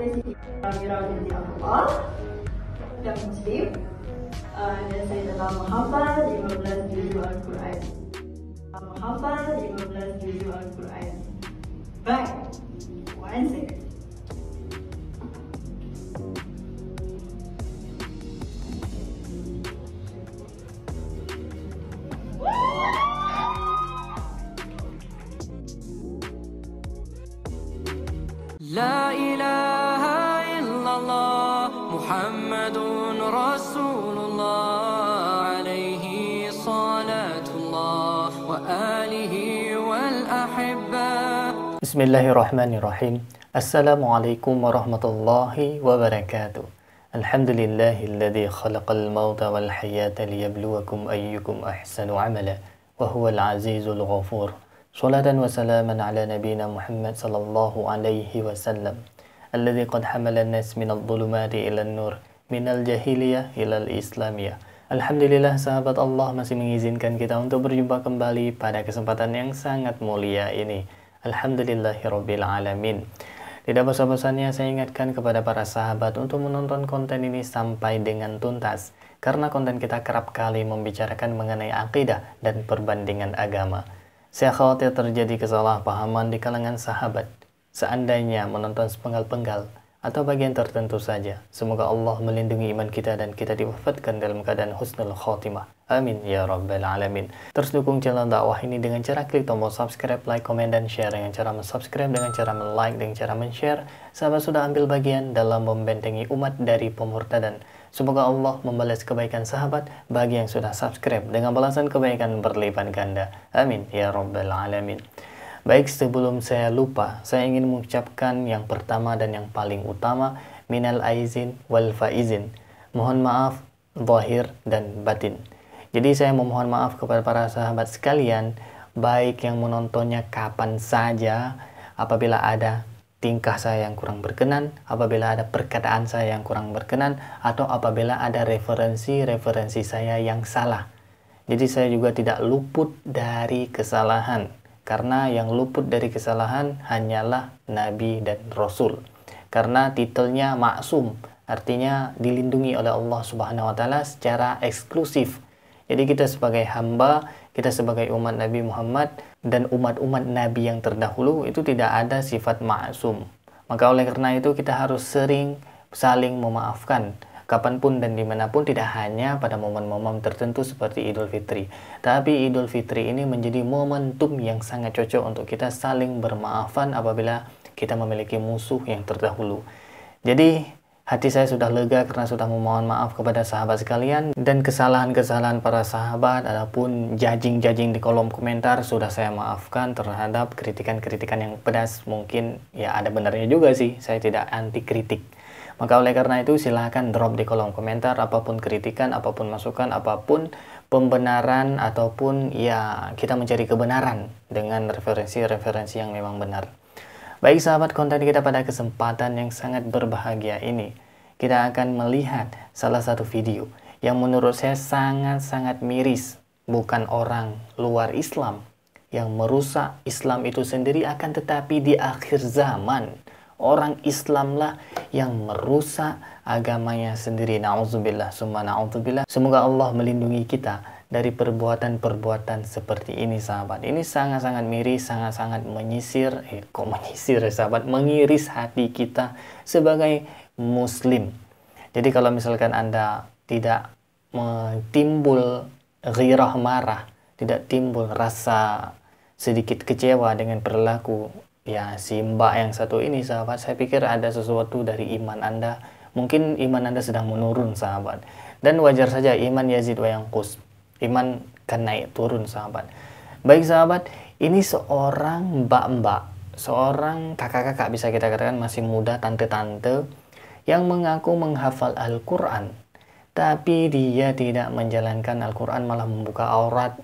Mira binti Abdullah yang Muslim, dan saya telah menghafal 15 juzul Al-Quran. Baik, one second. La ilaha illallah Muhammadun Rasulullah alaihi salatullah wa alihi wal ahibba. Bismillahirrahmanirrahim. Assalamualaikum warahmatullahi wabarakatuh. Alhamdulillahilladzi khalaqal mauta wal hayata liyabluwakum ayyukum ahsanu amala wa huwal azizul ghafur. Salatan wa salaman ala nabiyina Muhammad sallallahu alaihi wasallam alladzi qad hamala an-nas minadh dhulumati ila an-nur minal jahiliyah ilal islamiyah. Alhamdulillah sahabat Allah masih mengizinkan kita untuk berjumpa kembali pada kesempatan yang sangat mulia ini. Alhamdulillahirabbil alamin. Tidak bosan-bosannya saya ingatkan kepada para sahabat untuk menonton konten ini sampai dengan tuntas, karena konten kita kerap kali membicarakan mengenai akidah dan perbandingan agama. Saya khawatir terjadi kesalahpahaman di kalangan sahabat seandainya menonton sepenggal-penggal atau bagian tertentu saja. Semoga Allah melindungi iman kita dan kita diwafatkan dalam keadaan husnul khotimah. Amin ya rabbal alamin. Terus dukung channel dakwah ini dengan cara klik tombol subscribe, like, komen, dan share. Dengan cara subscribe, dengan cara like, dengan cara share. Sahabat sudah ambil bagian dalam membentengi umat dari pemurtadan. Semoga Allah membalas kebaikan sahabat bagi yang sudah subscribe dengan balasan kebaikan berlipat ganda. Amin ya rabbal alamin. Baik, sebelum saya lupa, saya ingin mengucapkan yang pertama dan yang paling utama, minal aizin wal faizin. Mohon maaf zahir dan batin. Jadi saya memohon maaf kepada para sahabat sekalian, baik yang menontonnya kapan saja, apabila ada tingkah saya yang kurang berkenan, apabila ada perkataan saya yang kurang berkenan, atau apabila ada referensi saya yang salah. Jadi saya juga tidak luput dari kesalahan, karena yang luput dari kesalahan hanyalah Nabi dan Rasul. Karena titelnya maksum, artinya dilindungi oleh Allah Subhanahu wa taala secara eksklusif. Jadi kita sebagai hamba, kita sebagai umat Nabi Muhammad dan umat-umat Nabi yang terdahulu itu tidak ada sifat maksum. Maka oleh karena itu kita harus sering saling memaafkan kapanpun dan dimanapun, tidak hanya pada momen-momen tertentu seperti Idul Fitri. Tapi Idul Fitri ini menjadi momentum yang sangat cocok untuk kita saling bermaafan apabila kita memiliki musuh yang terdahulu. Jadi hati saya sudah lega karena sudah memohon maaf kepada sahabat sekalian, dan kesalahan-kesalahan para sahabat ataupun judging di kolom komentar sudah saya maafkan terhadap kritikan-kritikan yang pedas. Mungkin ya ada benarnya juga sih, saya tidak anti kritik. Maka oleh karena itu silahkan drop di kolom komentar apapun kritikan, apapun masukan, apapun pembenaran, ataupun ya kita mencari kebenaran dengan referensi-referensi yang memang benar. Baik sahabat, konten kita pada kesempatan yang sangat berbahagia ini, kita akan melihat salah satu video yang menurut saya sangat-sangat miris. Bukan orang luar Islam yang merusak Islam itu sendiri, akan tetapi di akhir zaman orang Islamlah yang merusak agamanya sendiri. Na'udzubillah, summa na'udzubillah. Semoga Allah melindungi kita dari perbuatan-perbuatan seperti ini sahabat. Ini sangat-sangat miris, sangat-sangat menyisir, sahabat, mengiris hati kita sebagai muslim. Jadi kalau misalkan Anda tidak timbul ghirah, marah, tidak timbul rasa sedikit kecewa dengan perilaku ya si mbak yang satu ini sahabat, saya pikir ada sesuatu dari iman Anda. Mungkin iman Anda sedang menurun sahabat. Dan wajar saja, iman yazid wa yanqus. Iman kan naik turun sahabat. Baik sahabat, ini seorang mbak-mbak, seorang kakak-kakak bisa kita katakan, masih muda, tante-tante, yang mengaku menghafal Al-Quran, tapi dia tidak menjalankan Al-Quran, malah membuka aurat.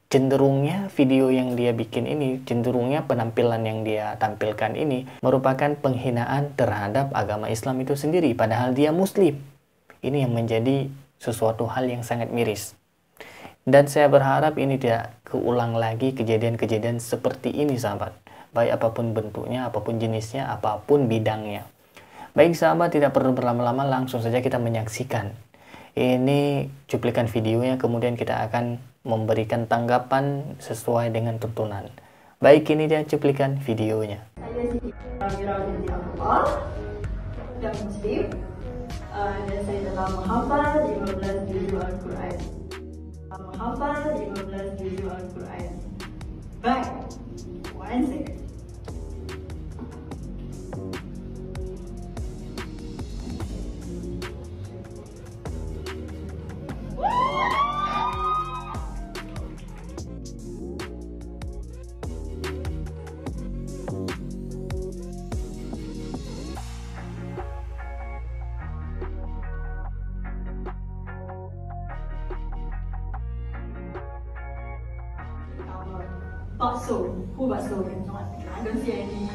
Cenderungnya video yang dia bikin ini, cenderungnya penampilan yang dia tampilkan ini merupakan penghinaan terhadap agama Islam itu sendiri, padahal dia muslim. Ini yang menjadi sesuatu hal yang sangat miris. Dan saya berharap ini tidak keulang lagi kejadian-kejadian seperti ini sahabat. Baik apapun bentuknya, apapun jenisnya, apapun bidangnya. Baik sahabat, tidak perlu berlama-lama, langsung saja kita menyaksikan. Ini cuplikan videonya, kemudian kita akan memberikan tanggapan sesuai dengan tuntunan. Baik, ini dia cuplikan videonya. Saya Siti Amira binti Abdullah dan Muslim, dan saya telah menghafal 15 juzuk Al-Quran. Menghafal 15 juzuk Al-Quran. Baik, one second. Bakso. Who bakso? Not. I don't see any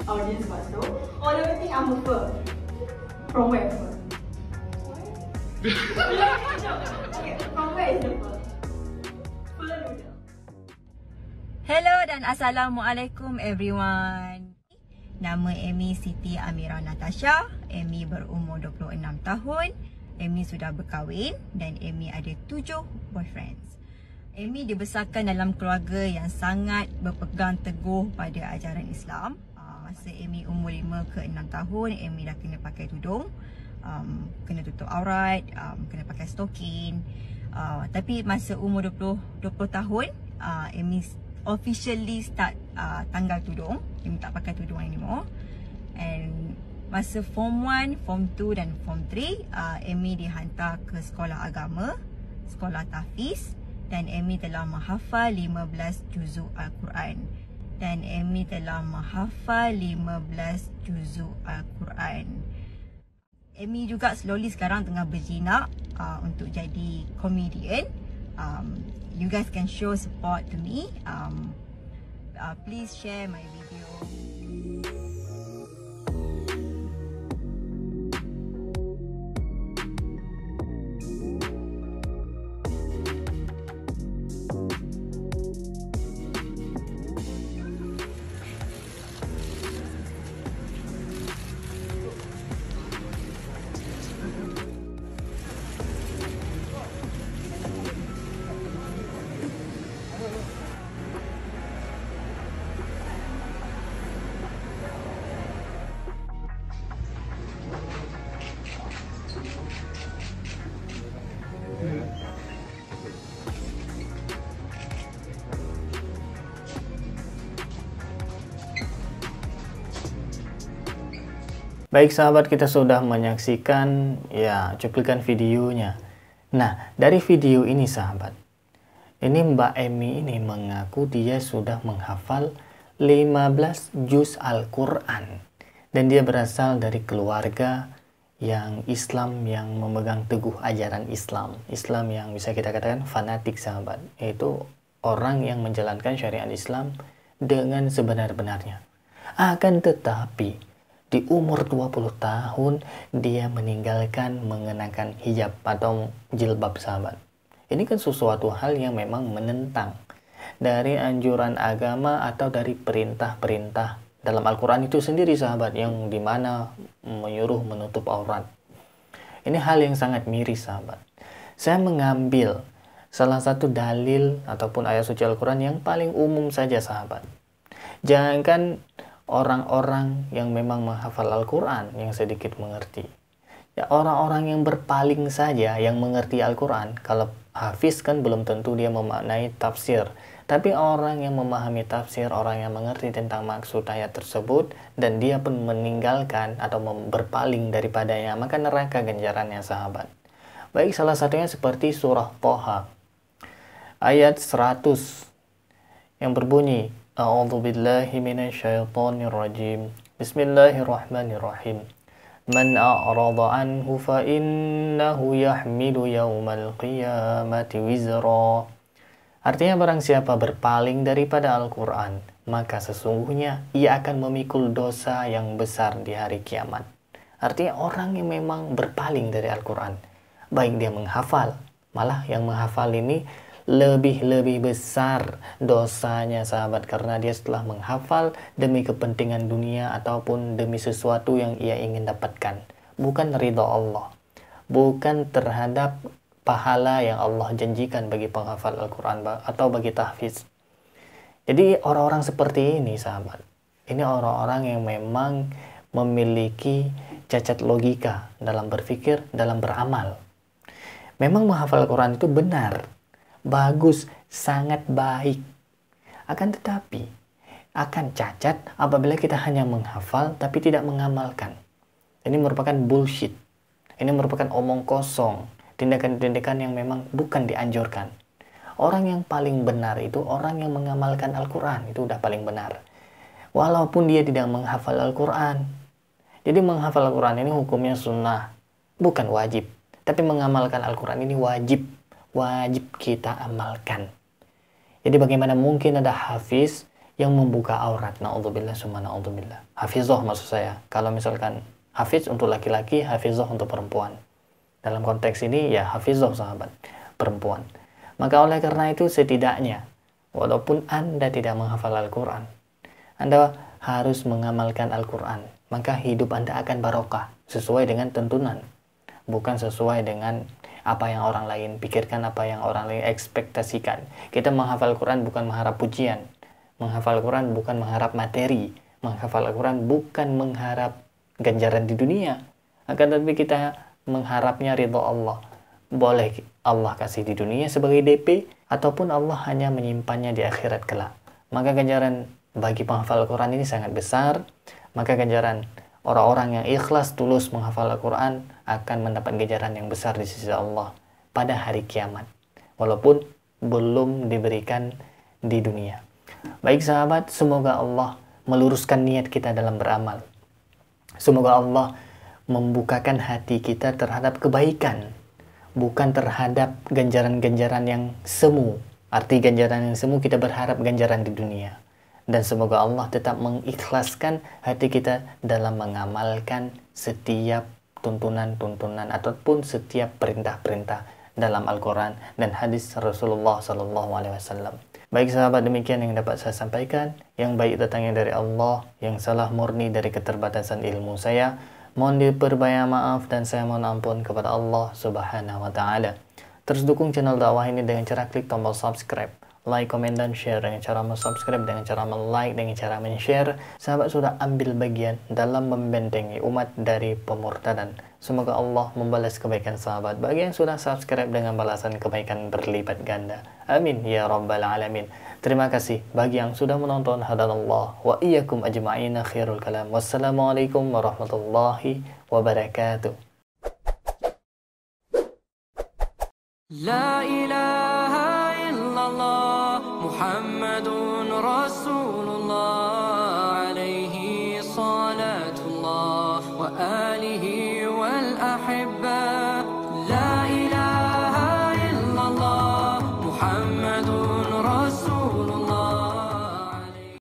audience bakso. Oh, let me think. I'm a fur. From where? Okay, from where is the fur? Fur noodle. Hello dan Assalamualaikum everyone. Nama Amy Siti Amira Natasha. Amy berumur 26 tahun. Amy sudah berkahwin dan Amy ada 7 boyfriends. Amy dibesarkan dalam keluarga yang sangat berpegang teguh pada ajaran Islam. Masa Amy umur 5 ke 6 tahun, Amy dah kena pakai tudung, kena tutup aurat, kena pakai stokin. Tapi masa umur 20 tahun, Amy officially start tanggal tudung. Amy tak pakai tudung anymore. And masa Form 1, Form 2 dan Form 3, Amy dihantar ke sekolah agama, sekolah tahfiz. Dan Amy telah menghafal 15 juzuk Al-Quran. Dan Amy telah menghafal 15 juzuk Al-Quran. Amy juga slowly sekarang tengah berjinak untuk jadi comedian. You guys can show support to me. Please share my video. Baik sahabat, kita sudah menyaksikan ya cuplikan videonya. Nah, dari video ini sahabat, ini Mbak Amy ini mengaku dia sudah menghafal 15 juz Al-Quran. Dan dia berasal dari keluarga yang Islam, yang memegang teguh ajaran Islam. Islam yang bisa kita katakan fanatik sahabat. Yaitu orang yang menjalankan syariat Islam dengan sebenar-benarnya. Akan tetapi di umur 20 tahun dia meninggalkan mengenakan hijab atau jilbab sahabat. Ini kan sesuatu hal yang memang menentang dari anjuran agama atau dari perintah-perintah dalam Al-Quran itu sendiri sahabat, yang dimana menyuruh menutup aurat. Ini hal yang sangat miris sahabat. Saya mengambil salah satu dalil ataupun ayat suci Al-Quran yang paling umum saja sahabat. Jangankan orang-orang yang memang menghafal Al-Quran yang sedikit mengerti. Ya, orang-orang yang berpaling saja yang mengerti Al-Quran, kalau hafiz kan belum tentu dia memaknai tafsir. Tapi orang yang memahami tafsir, orang yang mengerti tentang maksud ayat tersebut, dan dia pun meninggalkan atau berpaling daripadanya, maka neraka ganjarannya sahabat. Baik, salah satunya seperti surah Thaha ayat 100 yang berbunyi, A'udzubillahi minasyaitonirrajim. Bismillahirrahmanirrahim. Man a'rada anhu fa innahu yahmilu yawmal qiyamati wizra. Artinya barang siapa berpaling daripada Al-Quran, maka sesungguhnya ia akan memikul dosa yang besar di hari kiamat. Artinya orang yang memang berpaling dari Al-Quran, baik dia menghafal, malah yang menghafal ini lebih besar dosanya sahabat, karena dia setelah menghafal demi kepentingan dunia ataupun demi sesuatu yang ia ingin dapatkan, bukan ridha Allah, bukan terhadap pahala yang Allah janjikan bagi penghafal Al-Quran atau bagi tahfiz. Jadi orang-orang seperti ini sahabat, ini orang-orang yang memang memiliki cacat logika dalam berpikir, dalam beramal. Memang menghafal Al-Quran itu benar, bagus, sangat baik. Akan tetapi, akan cacat apabila kita hanya menghafal tapi tidak mengamalkan. Ini merupakan bullshit. Ini merupakan omong kosong, tindakan-tindakan yang memang bukan dianjurkan. Orang yang paling benar itu orang yang mengamalkan Al-Quran, itu udah paling benar. Walaupun dia tidak menghafal Al-Quran. Jadi menghafal Al-Quran ini hukumnya sunnah, bukan wajib. Tapi mengamalkan Al-Quran ini wajib. Wajib kita amalkan. Jadi bagaimana mungkin ada hafiz yang membuka aurat? Na'udzubillah summa na'udzubillah. Hafizah maksud saya. Kalau misalkan hafiz untuk laki-laki, hafizah untuk perempuan. Dalam konteks ini ya hafizah sahabat, perempuan. Maka oleh karena itu setidaknya, walaupun Anda tidak menghafal Al-Quran, Anda harus mengamalkan Al-Quran. Maka hidup Anda akan barokah sesuai dengan tuntunan. Bukan sesuai dengan apa yang orang lain pikirkan, apa yang orang lain ekspektasikan. Kita menghafal Al-Quran bukan mengharap pujian. Menghafal Al-Quran bukan mengharap materi. Menghafal Al-Quran bukan mengharap ganjaran di dunia. Akan tetapi kita mengharapnya ridha Allah. Boleh Allah kasih di dunia sebagai DP, ataupun Allah hanya menyimpannya di akhirat kelak. Maka ganjaran bagi penghafal Al-Quran ini sangat besar. Maka ganjaran orang-orang yang ikhlas tulus menghafal Al-Quran akan mendapat ganjaran yang besar di sisi Allah pada hari kiamat, walaupun belum diberikan di dunia. Baik sahabat, semoga Allah meluruskan niat kita dalam beramal. Semoga Allah membukakan hati kita terhadap kebaikan, bukan terhadap ganjaran-ganjaran yang semu. Arti ganjaran yang semu, kita berharap ganjaran di dunia. Dan semoga Allah tetap mengikhlaskan hati kita dalam mengamalkan setiap tuntunan-tuntunan ataupun setiap perintah-perintah dalam Al-Quran dan hadis Rasulullah SAW. Baik sahabat, demikian yang dapat saya sampaikan. Yang baik datangnya dari Allah, yang salah murni dari keterbatasan ilmu saya. Mohon diperbanyak maaf dan saya mohon ampun kepada Allah Subhanahu wa Ta'ala. Terus dukung channel dakwah ini dengan cara klik tombol subscribe, like, komen, dan share. Dengan cara subscribe, dengan cara like, dengan cara share, sahabat sudah ambil bagian dalam membentengi umat dari pemurtadan. Semoga Allah membalas kebaikan sahabat bagi yang sudah subscribe dengan balasan kebaikan berlipat ganda. Amin ya rabbal alamin. Terima kasih bagi yang sudah menonton. Hadanallah wa iyyakum ajma'ina khairul kalam. Wassalamualaikum warahmatullahi wabarakatuh. La ilaha illallah Muhammadun Rasulullah alaihi salatullah wa alihi wal ahibba.